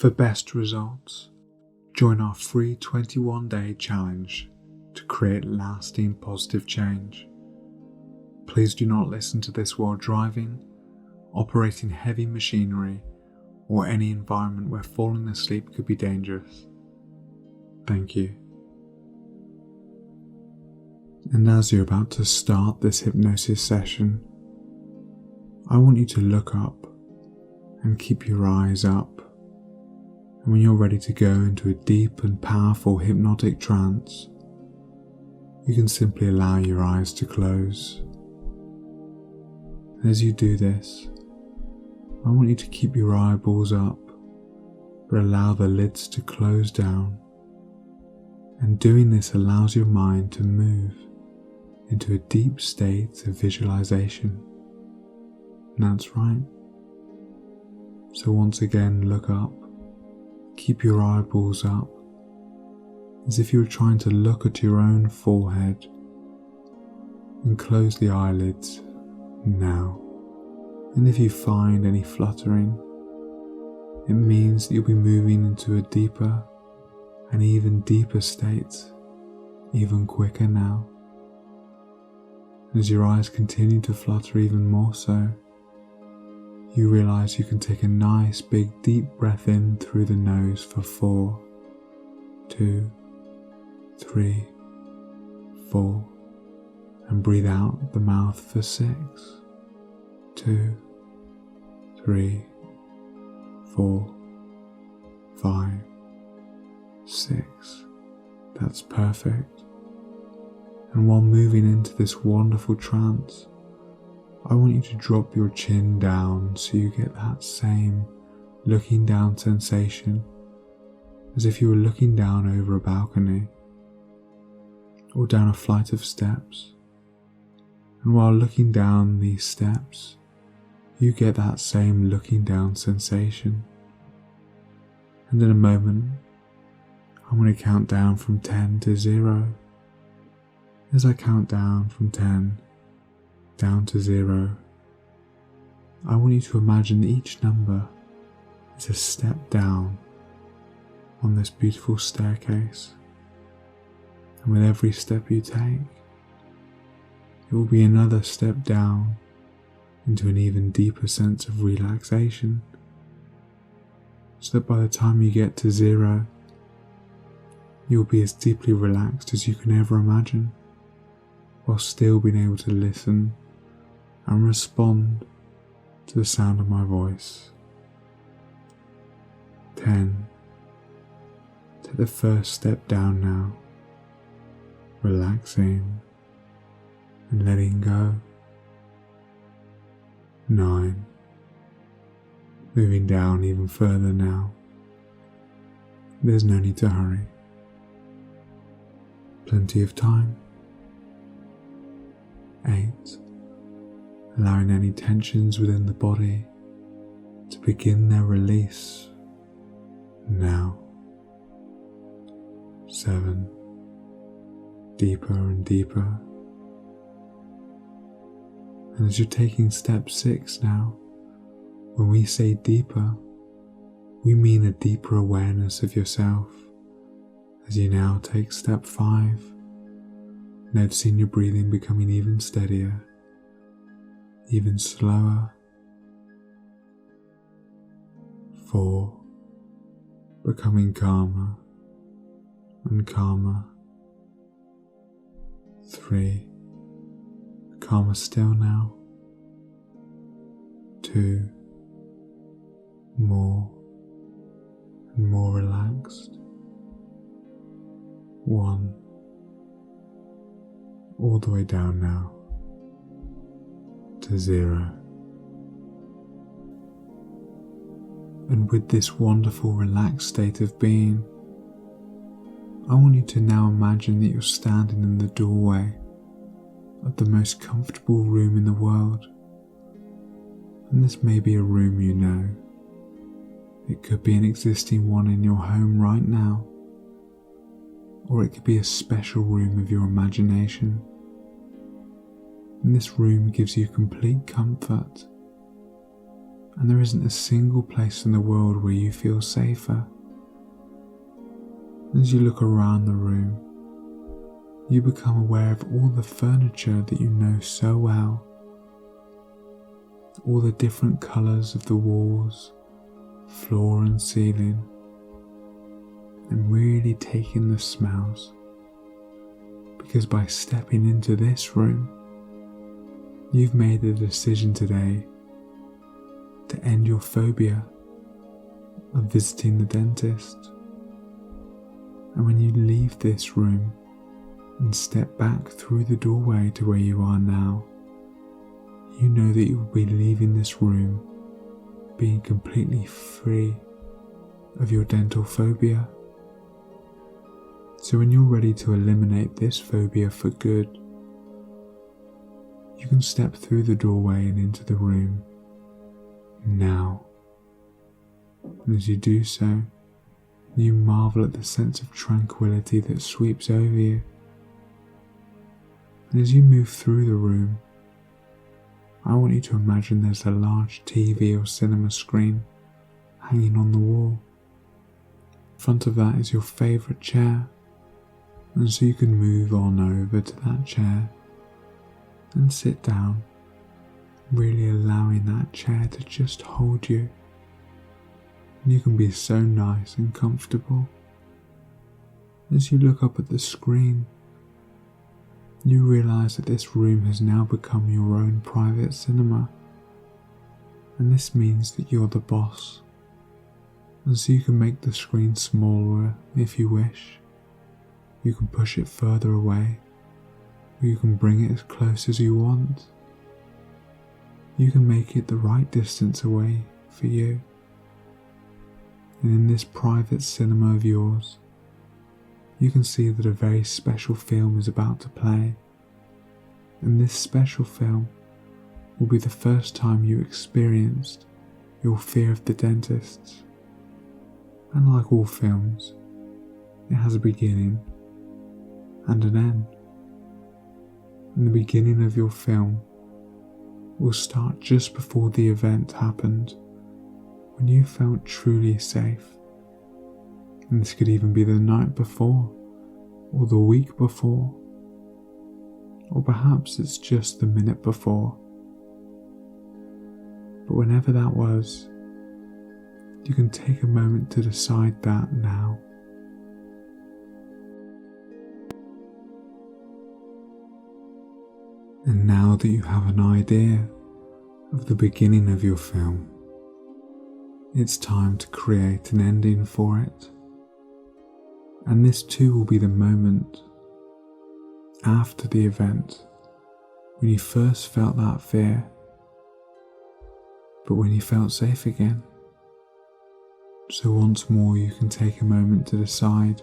For best results, join our free 21-day challenge to create lasting positive change. Please do not listen to this while driving, operating heavy machinery, or any environment where falling asleep could be dangerous. Thank you. And as you're about to start this hypnosis session, I want you to look up and keep your eyes up. And when you're ready to go into a deep and powerful hypnotic trance, you can simply allow your eyes to close. And as you do this, I want you to keep your eyeballs up, but allow the lids to close down. And doing this allows your mind to move into a deep state of visualization. And that's right. So once again, look up, keep your eyeballs up, as if you were trying to look at your own forehead, and close the eyelids now. And if you find any fluttering, it means that you'll be moving into a deeper and even deeper state, even quicker now. As your eyes continue to flutter even more so, you realize you can take a nice big deep breath in through the nose for 4, 2, 3, 4, and breathe out the mouth for 6, 2, 3, 4, 5, 6. That's perfect. And while moving into this wonderful trance, I want you to drop your chin down so you get that same looking down sensation, as if you were looking down over a balcony or down a flight of steps. And while looking down these steps, you get that same looking down sensation. And in a moment, I'm going to count down from 10 to 0. As I count down from 10 down to 0, I want you to imagine that each number is a step down on this beautiful staircase. And with every step you take, it will be another step down into an even deeper sense of relaxation, so that by the time you get to 0, you'll be as deeply relaxed as you can ever imagine, while still being able to listen and respond to the sound of my voice. 10. Take the first step down now, relaxing and letting go. 9. Moving down even further now. There's no need to hurry. Plenty of time. 8. Allowing any tensions within the body to begin their release now. 7. Deeper and deeper. And as you're taking step 6 now, when we say deeper, we mean a deeper awareness of yourself. As you now take step 5, noticing your breathing becoming even steadier, even slower. 4, becoming calmer and calmer. 3, calmer still now. 2, more and more relaxed. 1, all the way down now to 0. And with this wonderful relaxed state of being, I want you to now imagine that you're standing in the doorway of the most comfortable room in the world. And this may be a room you know. It could be an existing one in your home right now, or it could be a special room of your imagination. And this room gives you complete comfort. and there isn't a single place in the world where you feel safer. As you look around the room, you become aware of all the furniture that you know so well, all the different colours of the walls, floor and ceiling, and really take in the smells, because by stepping into this room, you've made the decision today to end your phobia of visiting the dentist. And when you leave this room and step back through the doorway to where you are now, you know that you will be leaving this room being completely free of your dental phobia. So when you're ready to eliminate this phobia for good, you can step through the doorway and into the room now. And as you do so, you marvel at the sense of tranquility that sweeps over you. And as you move through the room, I want you to imagine there's a large TV or cinema screen hanging on the wall. In front of that is your favourite chair, and so you can move on over to that chair and sit down, really allowing that chair to just hold you. And you can be so nice and comfortable. As you look up at the screen, you realise that this room has now become your own private cinema, and this means that you're the boss, and so you can make the screen smaller if you wish. You can push it further away, or you can bring it as close as you want. You can make it the right distance away for you. And in this private cinema of yours, you can see that a very special film is about to play. And this special film will be the first time you experienced your fear of the dentists. And like all films, it has a beginning and an end. And the beginning of your film will start just before the event happened, when you felt truly safe. And this could even be the night before, or the week before, or perhaps it's just the minute before. But whenever that was, you can take a moment to decide that now. And now that you have an idea of the beginning of your film, it's time to create an ending for it. And this too will be the moment after the event when you first felt that fear, but when you felt safe again. So once more you can take a moment to decide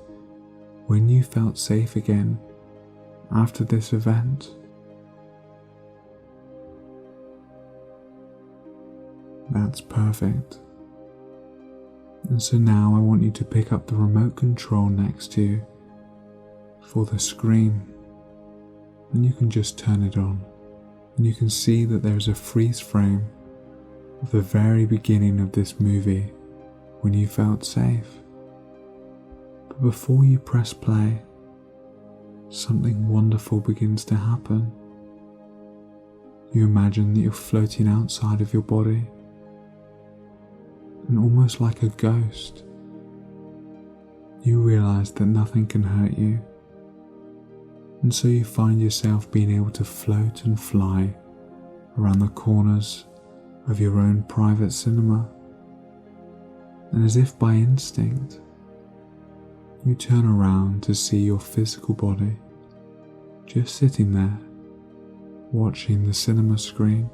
when you felt safe again after this event. That's perfect. And so now I want you to pick up the remote control next to you for the screen, and you can just turn it on, and you can see that there's a freeze frame of the very beginning of this movie when you felt safe. But before you press play, something wonderful begins to happen. You imagine that you're floating outside of your body, and almost like a ghost, you realise that nothing can hurt you, and so you find yourself being able to float and fly around the corners of your own private cinema. And as if by instinct, you turn around to see your physical body just sitting there, watching the cinema screen.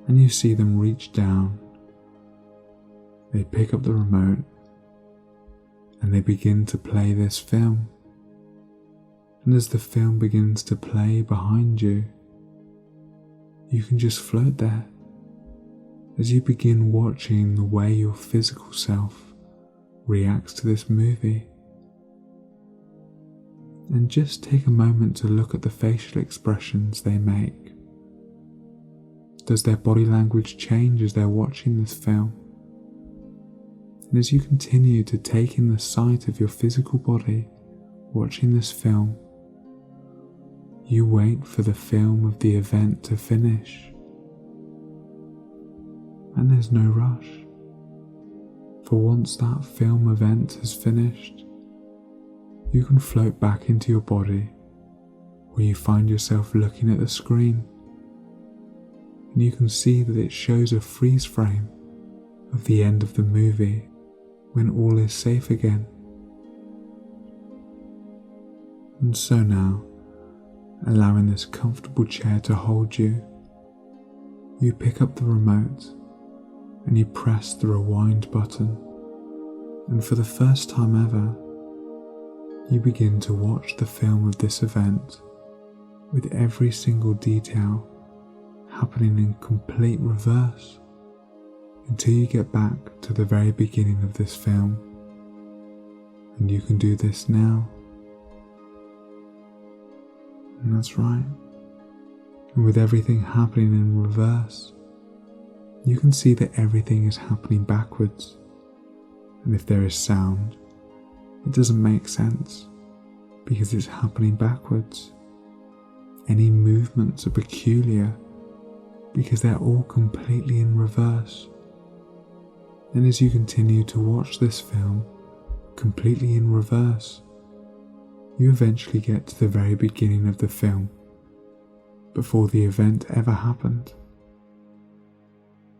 And you see them reach down. They pick up the remote and they begin to play this film. And as the film begins to play behind you, you can just float there as you begin watching the way your physical self reacts to this movie. And just take a moment to look at the facial expressions they make. Does their body language change as they're watching this film? And as you continue to take in the sight of your physical body watching this film, you wait for the film of the event to finish. And there's no rush. For once that film event has finished, you can float back into your body where you find yourself looking at the screen, and you can see that it shows a freeze frame of the end of the movie when all is safe again. And so now, allowing this comfortable chair to hold you, you pick up the remote and you press the rewind button, and for the first time ever, you begin to watch the film of this event with every single detail happening in complete reverse until you get back to the very beginning of this film. And you can do this now. And that's right. And with everything happening in reverse, you can see that everything is happening backwards. And if there is sound, it doesn't make sense because it's happening backwards. Any movements are peculiar because they're all completely in reverse. And as you continue to watch this film completely in reverse, you eventually get to the very beginning of the film, before the event ever happened.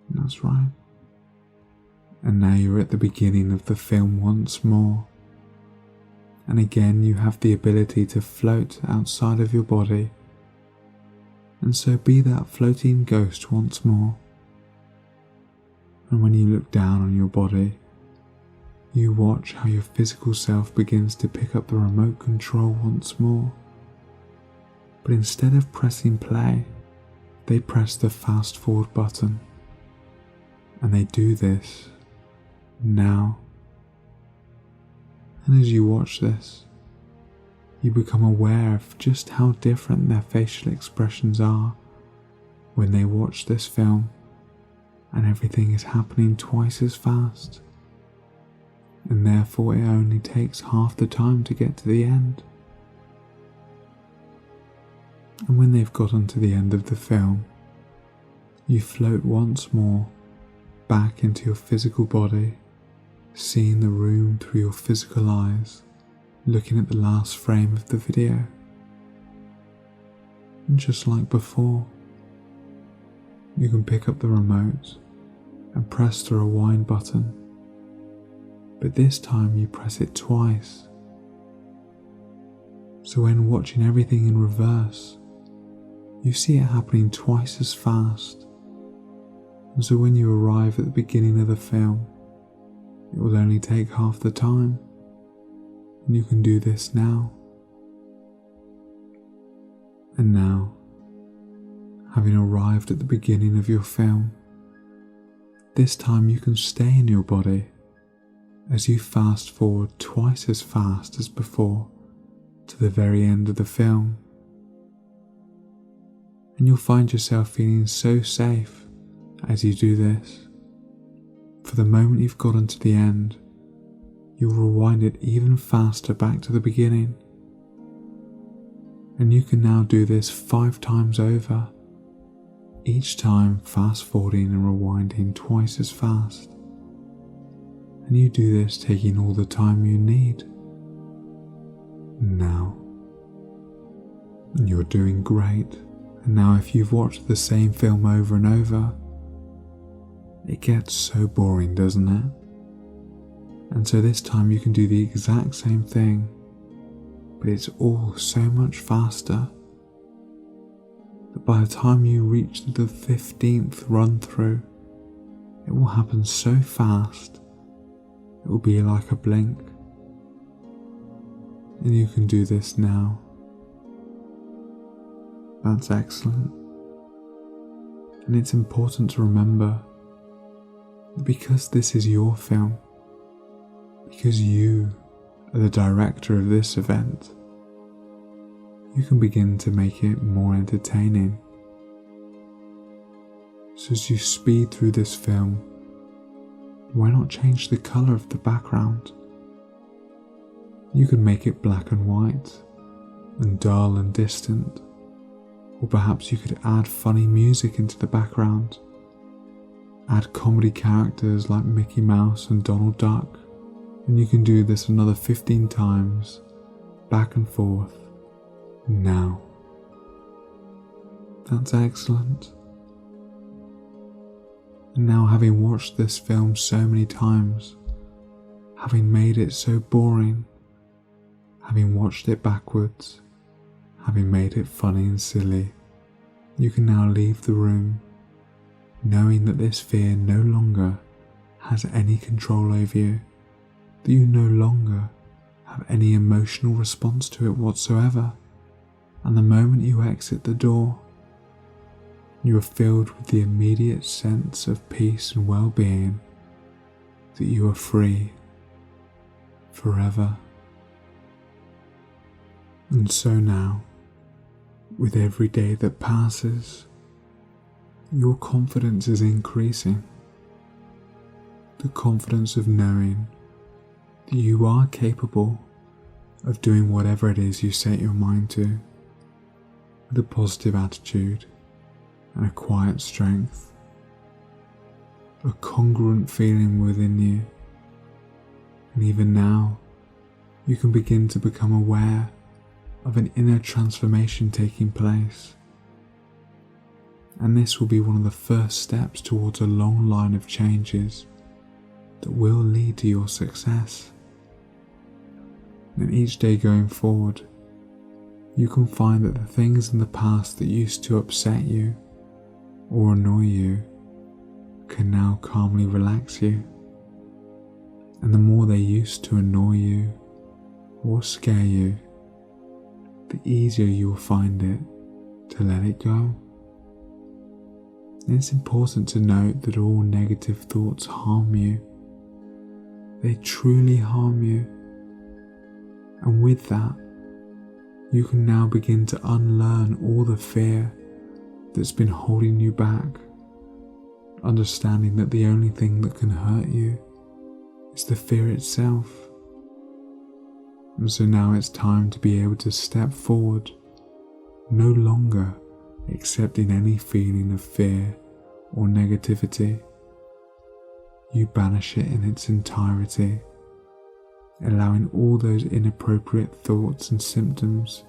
And that's right. And now you're at the beginning of the film once more. And again you have the ability to float outside of your body, and so be that floating ghost once more. And when you look down on your body, you watch how your physical self begins to pick up the remote control once more. But instead of pressing play, they press the fast forward button. And they do this now. And as you watch this, you become aware of just how different their facial expressions are when they watch this film, and everything is happening twice as fast, and therefore it only takes half the time to get to the end. And when they've gotten to the end of the film, you float once more back into your physical body, seeing the room through your physical eyes, looking at the last frame of the video. And just like before, you can pick up the remote and press the rewind button, but this time you press it twice. So when watching everything in reverse, you see it happening twice as fast. And so when you arrive at the beginning of the film, it will only take half the time. And you can do this now. And now, having arrived at the beginning of your film, this time you can stay in your body as you fast forward twice as fast as before to the very end of the film. And you'll find yourself feeling so safe as you do this. For the moment you've gotten to the end, you'll rewind it even faster back to the beginning. And you can now do this 5 times over, each time fast forwarding and rewinding twice as fast. And you do this taking all the time you need. Now, you're doing great. And now if you've watched the same film over and over, it gets so boring, doesn't it? And so this time you can do the exact same thing, but it's all so much faster that by the time you reach the 15th run through, it will happen so fast, it will be like a blink. And you can do this now. That's excellent. And it's important to remember that because this is your film, because you are the director of this event, you can begin to make it more entertaining. So as you speed through this film, why not change the colour of the background? You could make it black and white, and dull and distant, or perhaps you could add funny music into the background. Add comedy characters like Mickey Mouse and Donald Duck, and you can do this another 15 times, back and forth, now. That's excellent. And now, having watched this film so many times, having made it so boring, having watched it backwards, having made it funny and silly, you can now leave the room knowing that this fear no longer has any control over you, that you no longer have any emotional response to it whatsoever, and the moment you exit the door, you are filled with the immediate sense of peace and well-being, that you are free forever. And so now, with every day that passes, your confidence is increasing. The confidence of knowing that you are capable of doing whatever it is you set your mind to, with a positive attitude and a quiet strength, a congruent feeling within you. And even now, you can begin to become aware of an inner transformation taking place. And this will be one of the first steps towards a long line of changes that will lead to your success. And each day going forward, you can find that the things in the past that used to upset you or annoy you can now calmly relax you. And the more they used to annoy you or scare you, the easier you will find it to let it go. And it's important to note that all negative thoughts harm you. They truly harm you. And with that, you can now begin to unlearn all the fear that's been holding you back, understanding that the only thing that can hurt you is the fear itself. And so now it's time to be able to step forward, no longer accepting any feeling of fear or negativity. You banish it in its entirety, allowing all those inappropriate thoughts and symptoms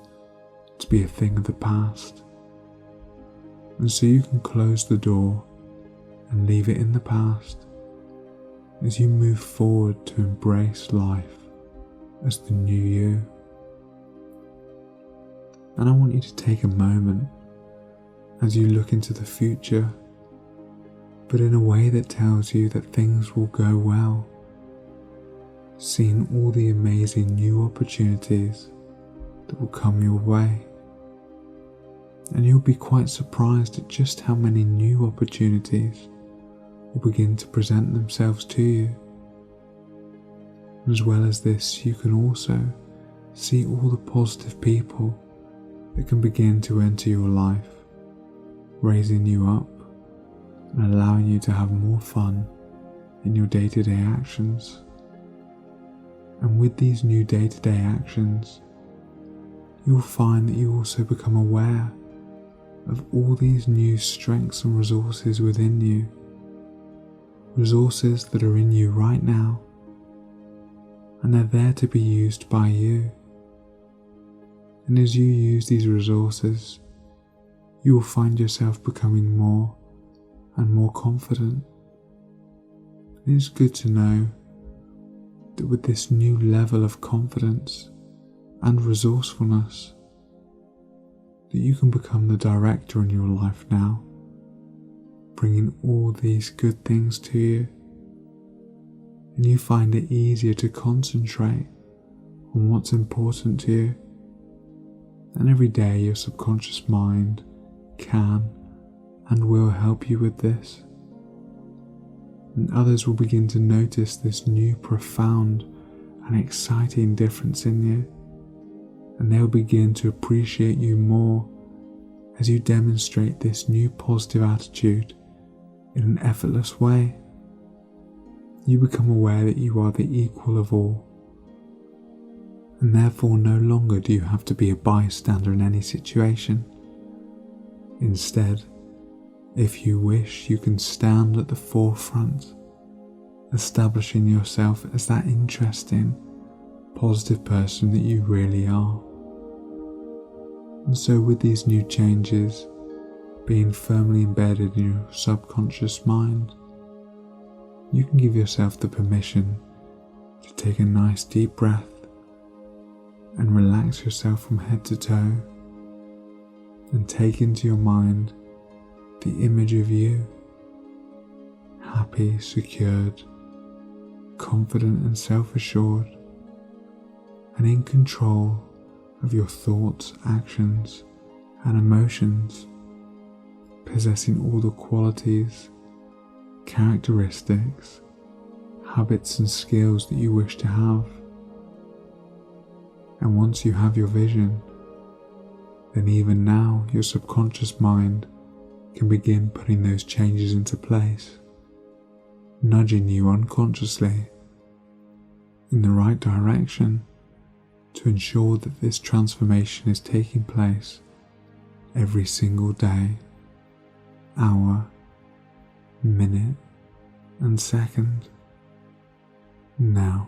to be a thing of the past. And so you can close the door and leave it in the past as you move forward to embrace life as the new you. And I want you to take a moment as you look into the future, but in a way that tells you that things will go well, seeing all the amazing new opportunities that will come your way. And you'll be quite surprised at just how many new opportunities will begin to present themselves to you. As well as this, you can also see all the positive people that can begin to enter your life, raising you up and allowing you to have more fun in your day-to-day actions. And with these new day-to-day actions, you'll find that you also become aware of all these new strengths and resources within you, resources that are in you right now, and they're there to be used by you. And as you use these resources, you will find yourself becoming more and more confident. And it's good to know that with this new level of confidence and resourcefulness, that you can become the director in your life now, bringing all these good things to you, and you find it easier to concentrate on what's important to you. And every day your subconscious mind can and will help you with this. And others will begin to notice this new profound and exciting difference in you, and they'll begin to appreciate you more as you demonstrate this new positive attitude in an effortless way. You become aware that you are the equal of all, and therefore no longer do you have to be a bystander in any situation. Instead, if you wish, you can stand at the forefront, establishing yourself as that interesting, positive person that you really are. And so with these new changes being firmly embedded in your subconscious mind, you can give yourself the permission to take a nice deep breath and relax yourself from head to toe, and take into your mind the image of you, happy, secured, confident and self-assured, and in control of your thoughts, actions and emotions, possessing all the qualities, characteristics, habits and skills that you wish to have. And once you have your vision, then even now your subconscious mind can begin putting those changes into place, nudging you unconsciously in the right direction to ensure that this transformation is taking place every single day, hour, minute and second, now.